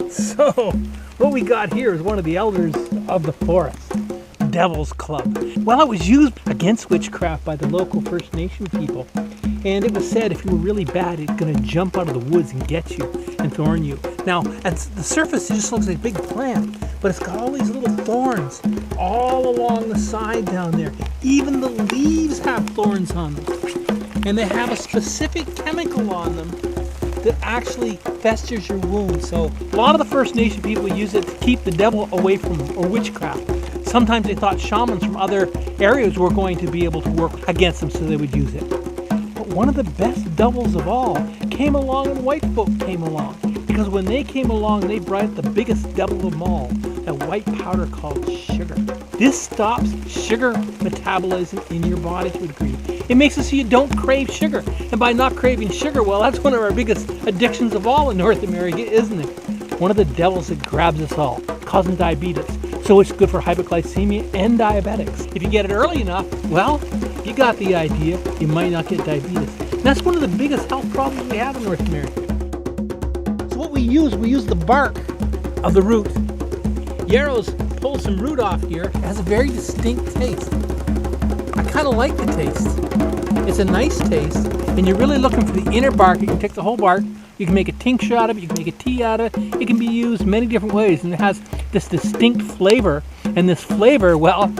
So, what we got here is one of the elders of the forest, Devil's Club. Well, it was used against witchcraft by the local First Nation people. And it was said if you were really bad, it's going to jump out of the woods and get you and thorn you. Now, at the surface, it just looks like a big plant, but it's got all these little thorns all along the side down there. Even the leaves have thorns on them. And they have a specific chemical on them that actually festers your wound. So a lot of the First Nation people use it to keep the devil away from them, or witchcraft. Sometimes they thought shamans from other areas were going to be able to work against them, so they would use it. But one of the best devils of all came along when white folk came along. Because when they came along, they brought the biggest devil of them all, that white powder called sugar. This stops sugar metabolism in your body to a degree. It makes it so you don't crave sugar. And by not craving sugar, well, that's one of our biggest addictions of all in North America, isn't it? One of the devils that grabs us all, causing diabetes. So it's good for hypoglycaemia and diabetics. If you get it early enough, well, you got the idea, you might not get diabetes. And that's one of the biggest health problems we have in North America. So what we use the bark of the root. Yarrow's pulled some root off here. It has a very distinct taste. I kind of like the taste. It's a nice taste, and you're really looking for the inner bark. You can take the whole bark. You can make a tincture out of it. You can make a tea out of it. It can be used many different ways, and it has this distinct flavor. And this flavor, well,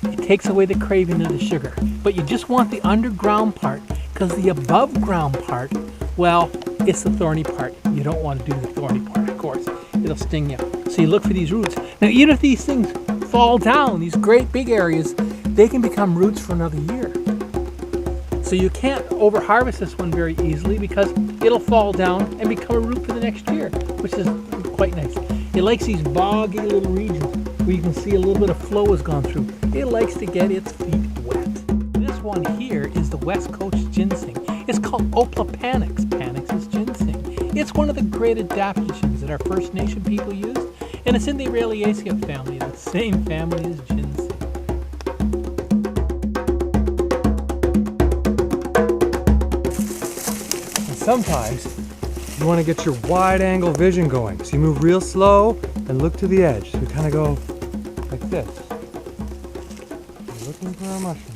it takes away the craving of the sugar. But you just want the underground part, because the above ground part, well, it's the thorny part. You don't want to do the thorny part, of course. It'll sting you. So you look for these roots. Now, even if these things fall down, these great big areas, they can become roots for another year. So you can't over-harvest this one very easily because it'll fall down and become a root for the next year, which is quite nice. It likes these boggy little regions where you can see a little bit of flow has gone through. It likes to get its feet wet. This one here is the West Coast ginseng. It's called Oplopanax. Panax is ginseng. It's one of the great adaptogens that our First Nation people use, and it's in the Herbalism family, the same family as ginseng. Sometimes you want to get your wide angle vision going. So you move real slow and look to the edge. So you kind of go like this. You're looking for a mushroom.